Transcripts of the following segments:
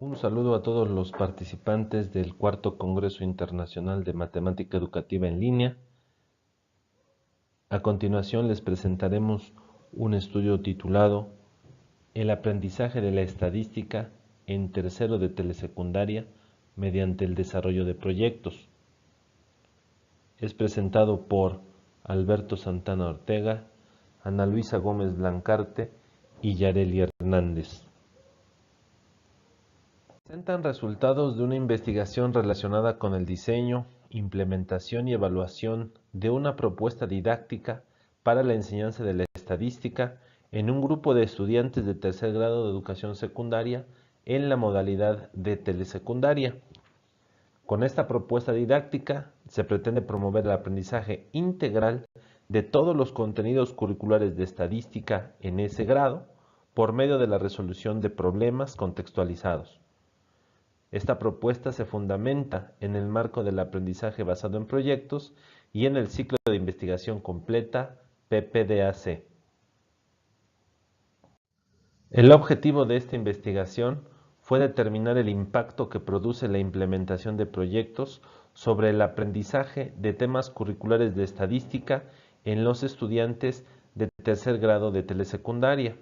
Un saludo a todos los participantes del cuarto Congreso Internacional de Matemática Educativa en línea. A continuación les presentaremos un estudio titulado El aprendizaje de la estadística en tercero de telesecundaria mediante el desarrollo de proyectos. Es presentado por Alberto Santana Ortega, Ana Luisa Gómez Blancarte y Yareli Hernández. Presentan resultados de una investigación relacionada con el diseño, implementación y evaluación de una propuesta didáctica para la enseñanza de la estadística en un grupo de estudiantes de tercer grado de educación secundaria en la modalidad de telesecundaria. Con esta propuesta didáctica se pretende promover el aprendizaje integral de todos los contenidos curriculares de estadística en ese grado por medio de la resolución de problemas contextualizados. Esta propuesta se fundamenta en el marco del aprendizaje basado en proyectos y en el ciclo de investigación completa PPDAC. El objetivo de esta investigación fue determinar el impacto que produce la implementación de proyectos sobre el aprendizaje de temas curriculares de estadística en los estudiantes de tercer grado de telesecundaria.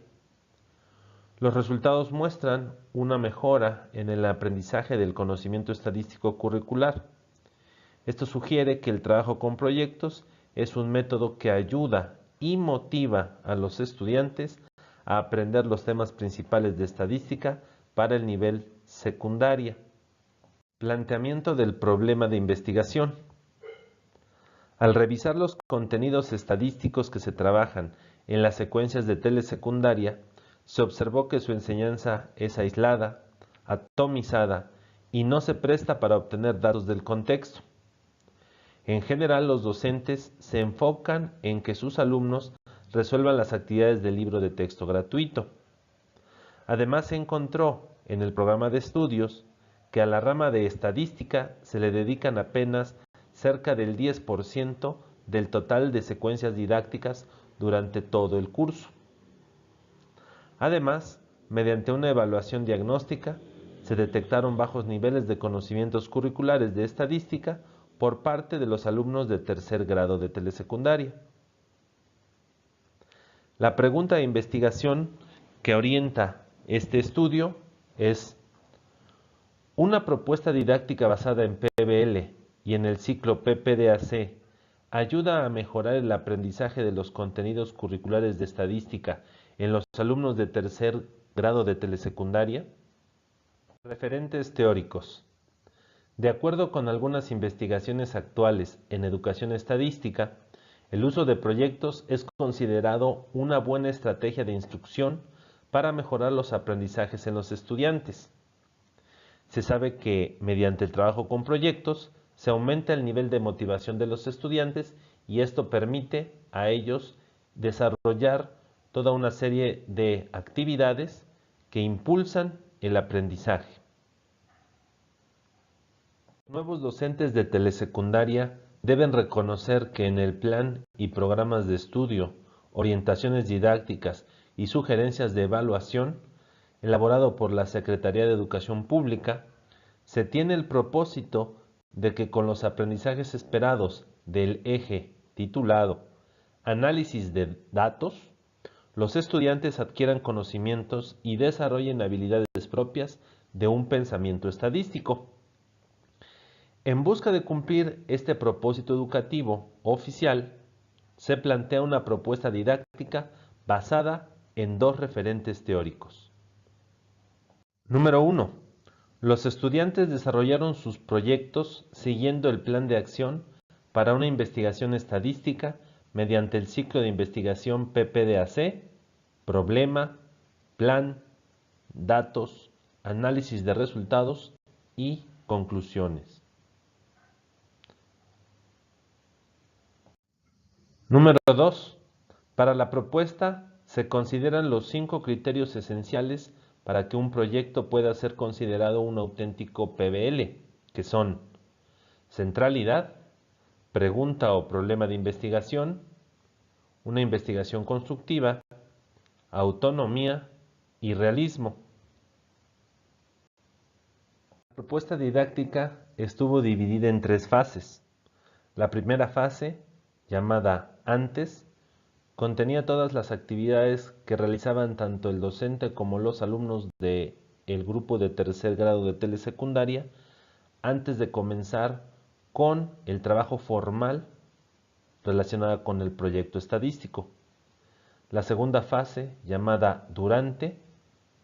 Los resultados muestran una mejora en el aprendizaje del conocimiento estadístico curricular. Esto sugiere que el trabajo con proyectos es un método que ayuda y motiva a los estudiantes a aprender los temas principales de estadística para el nivel secundaria. Planteamiento del problema de investigación. Al revisar los contenidos estadísticos que se trabajan en las secuencias de telesecundaria, se observó que su enseñanza es aislada, atomizada y no se presta para obtener datos del contexto. En general, los docentes se enfocan en que sus alumnos resuelvan las actividades del libro de texto gratuito. Además, se encontró en el programa de estudios que a la rama de estadística se le dedican apenas cerca del 10% del total de secuencias didácticas durante todo el curso. Además, mediante una evaluación diagnóstica, se detectaron bajos niveles de conocimientos curriculares de estadística por parte de los alumnos de tercer grado de telesecundaria. La pregunta de investigación que orienta este estudio es: ¿una propuesta didáctica basada en PBL y en el ciclo PPDAC ayuda a mejorar el aprendizaje de los contenidos curriculares de estadística en los alumnos de tercer grado de telesecundaria? Referentes teóricos. De acuerdo con algunas investigaciones actuales en educación estadística, el uso de proyectos es considerado una buena estrategia de instrucción para mejorar los aprendizajes en los estudiantes. Se sabe que mediante el trabajo con proyectos se aumenta el nivel de motivación de los estudiantes y esto permite a ellos desarrollar toda una serie de actividades que impulsan el aprendizaje. Nuevos docentes de telesecundaria deben reconocer que en el plan y programas de estudio, orientaciones didácticas y sugerencias de evaluación, elaborado por la Secretaría de Educación Pública, se tiene el propósito de que con los aprendizajes esperados del eje titulado Análisis de datos, los estudiantes adquieran conocimientos y desarrollen habilidades propias de un pensamiento estadístico. En busca de cumplir este propósito educativo oficial, se plantea una propuesta didáctica basada en dos referentes teóricos. Número 1. Los estudiantes desarrollaron sus proyectos siguiendo el plan de acción para una investigación estadística mediante el ciclo de investigación PPDAC, problema, plan, datos, análisis de resultados y conclusiones. Número 2. Para la propuesta se consideran los 5 criterios esenciales para que un proyecto pueda ser considerado un auténtico PBL, que son centralidad, pregunta o problema de investigación, una investigación constructiva, autonomía y realismo. La propuesta didáctica estuvo dividida en 3 fases. La primera fase, llamada Antes, contenía todas las actividades que realizaban tanto el docente como los alumnos del grupo de tercer grado de telesecundaria antes de comenzar con el trabajo formal relacionado con el proyecto estadístico. La segunda fase, llamada Durante,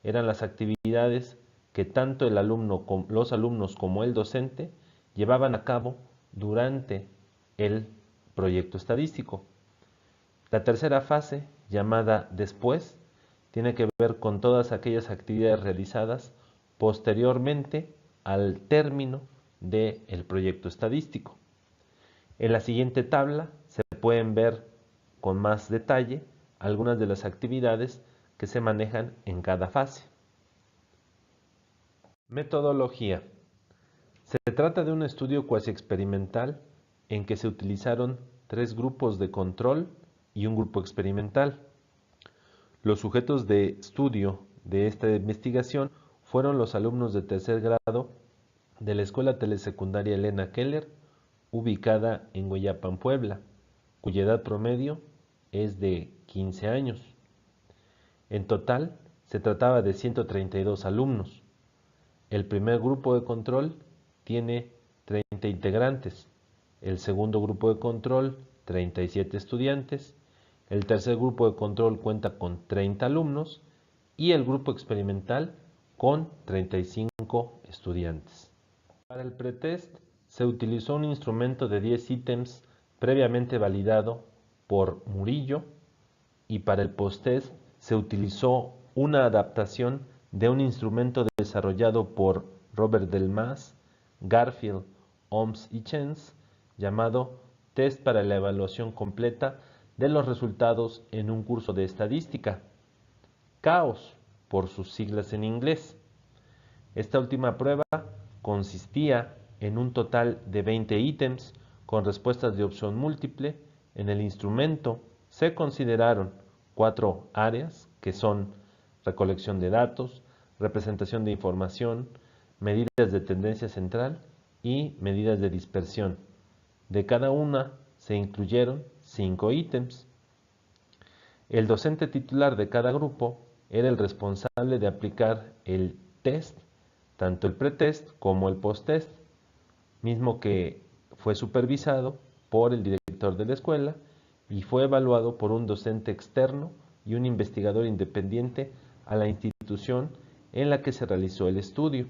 eran las actividades que tanto los alumnos como el docente llevaban a cabo durante el proyecto estadístico. La tercera fase, llamada Después, tiene que ver con todas aquellas actividades realizadas posteriormente al término del proyecto estadístico. En la siguiente tabla se pueden ver con más detalle algunas de las actividades que se manejan en cada fase. Metodología. Se trata de un estudio cuasi experimental en que se utilizaron 3 grupos de control y un grupo experimental. Los sujetos de estudio de esta investigación fueron los alumnos de tercer grado de la Escuela Telesecundaria Elena Keller, ubicada en Hueyapan, Puebla, cuya edad promedio es de 15 años. En total, se trataba de 132 alumnos. El primer grupo de control tiene 30 integrantes, el segundo grupo de control 37 estudiantes, el tercer grupo de control cuenta con 30 alumnos y el grupo experimental con 35 estudiantes. Para el pretest se utilizó un instrumento de 10 ítems previamente validado por Murillo y para el posttest se utilizó una adaptación de un instrumento desarrollado por Robert Delmas, Garfield, Oms y Chens, llamado Test para la Evaluación Completa de los Resultados en un Curso de Estadística, CAOS, por sus siglas en inglés. Esta última prueba consistía en un total de 20 ítems con respuestas de opción múltiple. En el instrumento se consideraron 4 áreas que son recolección de datos, representación de información, medidas de tendencia central y medidas de dispersión. De cada una se incluyeron 5 ítems. El docente titular de cada grupo era el responsable de aplicar el test, tanto el pretest como el posttest, mismo que fue supervisado por el director de la escuela y fue evaluado por un docente externo y un investigador independiente a la institución en la que se realizó el estudio.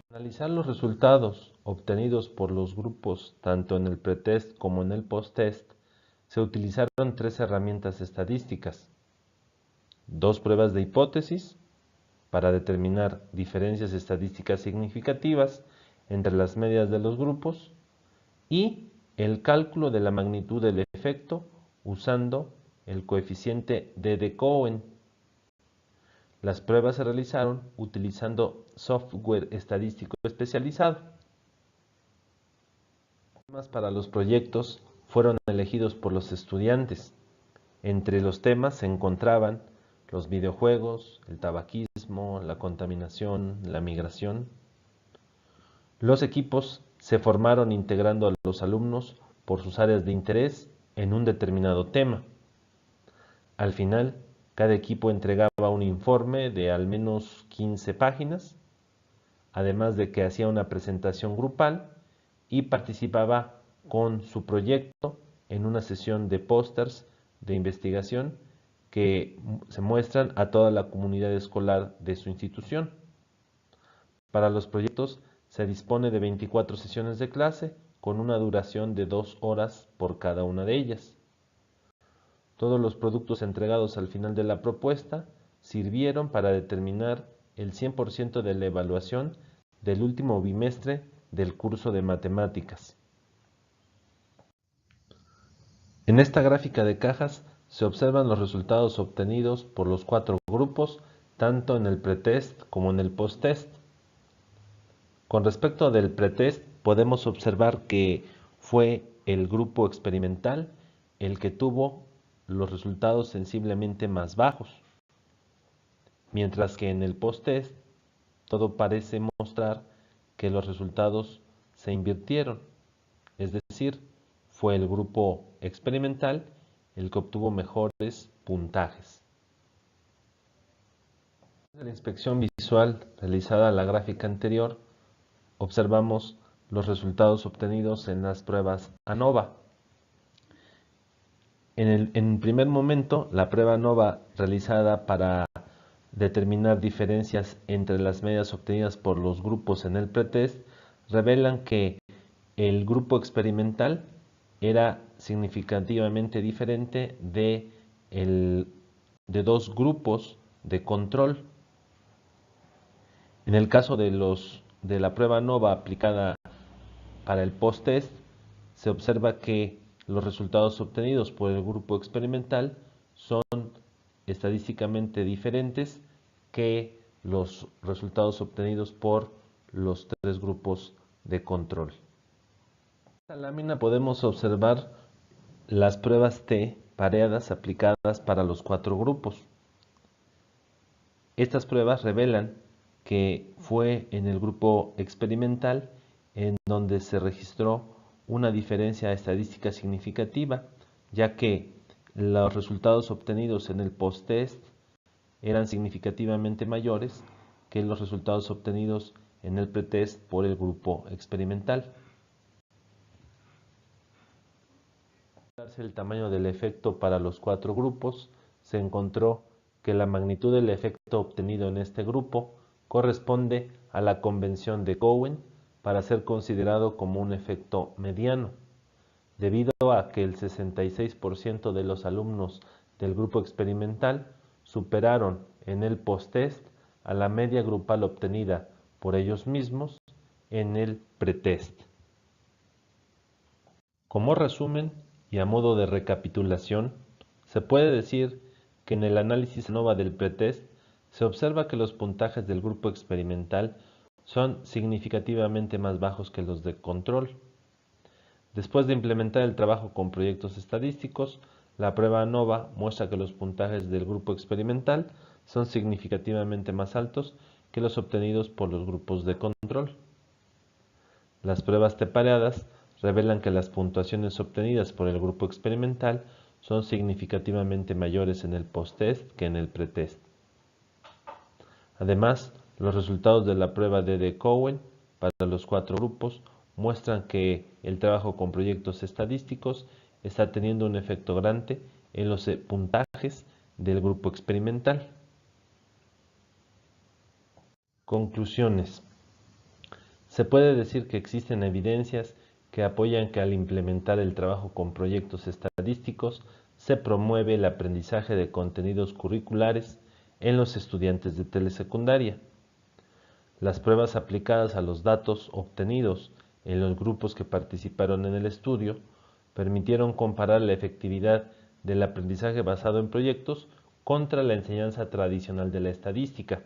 Para analizar los resultados obtenidos por los grupos tanto en el pretest como en el posttest, se utilizaron 3 herramientas estadísticas: 2 pruebas de hipótesis para determinar diferencias estadísticas significativas entre las medias de los grupos y el cálculo de la magnitud del efecto usando el coeficiente de Cohen. Las pruebas se realizaron utilizando software estadístico especializado. Los temas para los proyectos fueron elegidos por los estudiantes. Entre los temas se encontraban los videojuegos, el tabaquismo, la contaminación, la migración. Los equipos se formaron integrando a los alumnos por sus áreas de interés en un determinado tema. Al final, cada equipo entregaba un informe de al menos 15 páginas, además de que hacía una presentación grupal y participaba con su proyecto en una sesión de pósters de investigación que se muestran a toda la comunidad escolar de su institución. Para los proyectos se dispone de 24 sesiones de clase con una duración de 2 horas por cada una de ellas. Todos los productos entregados al final de la propuesta sirvieron para determinar el 100% de la evaluación del último bimestre del curso de matemáticas. En esta gráfica de cajas se observan los resultados obtenidos por los 4 grupos, tanto en el pretest como en el posttest. Con respecto del pretest, podemos observar que fue el grupo experimental el que tuvo los resultados sensiblemente más bajos, mientras que en el posttest todo parece mostrar que los resultados se invirtieron, es decir, fue el grupo experimental el que obtuvo mejores puntajes. En la inspección visual realizada en la gráfica anterior, observamos los resultados obtenidos en las pruebas ANOVA. En primer momento, la prueba ANOVA realizada para determinar diferencias entre las medias obtenidas por los grupos en el pretest revelan que el grupo experimental era significativamente diferente de dos grupos de control. En el caso de la prueba ANOVA aplicada para el post-test, se observa que los resultados obtenidos por el grupo experimental son estadísticamente diferentes que los resultados obtenidos por los tres grupos de control. En esta lámina podemos observar las pruebas T pareadas aplicadas para los cuatro grupos. Estas pruebas revelan que fue en el grupo experimental en donde se registró una diferencia estadística significativa, ya que los resultados obtenidos en el post-test eran significativamente mayores que los resultados obtenidos en el pretest por el grupo experimental. Al darse el tamaño del efecto para los cuatro grupos, se encontró que la magnitud del efecto obtenido en este grupo corresponde a la convención de Cowen para ser considerado como un efecto mediano, debido a que el 66% de los alumnos del grupo experimental superaron en el post-test a la media grupal obtenida por ellos mismos en el pretest. Como resumen y a modo de recapitulación, se puede decir que en el análisis ANOVA del pretest se observa que los puntajes del grupo experimental son significativamente más bajos que los de control. Después de implementar el trabajo con proyectos estadísticos, la prueba ANOVA muestra que los puntajes del grupo experimental son significativamente más altos que los obtenidos por los grupos de control. Las pruebas T pareadas revelan que las puntuaciones obtenidas por el grupo experimental son significativamente mayores en el post-test que en el pretest. Además, los resultados de la prueba de Cowen para los cuatro grupos muestran que el trabajo con proyectos estadísticos está teniendo un efecto grande en los puntajes del grupo experimental. Conclusiones. Se puede decir que existen evidencias que apoyan que al implementar el trabajo con proyectos estadísticos se promueve el aprendizaje de contenidos curriculares en los estudiantes de telesecundaria. Las pruebas aplicadas a los datos obtenidos en los grupos que participaron en el estudio permitieron comparar la efectividad del aprendizaje basado en proyectos contra la enseñanza tradicional de la estadística.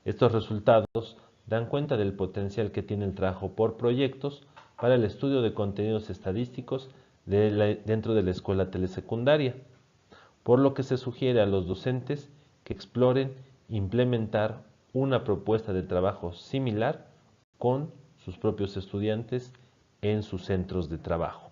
Estos resultados dan cuenta del potencial que tiene el trabajo por proyectos para el estudio de contenidos estadísticos dentro de la escuela telesecundaria, por lo que se sugiere a los docentes que exploren implementar una propuesta de trabajo similar con sus propios estudiantes en sus centros de trabajo.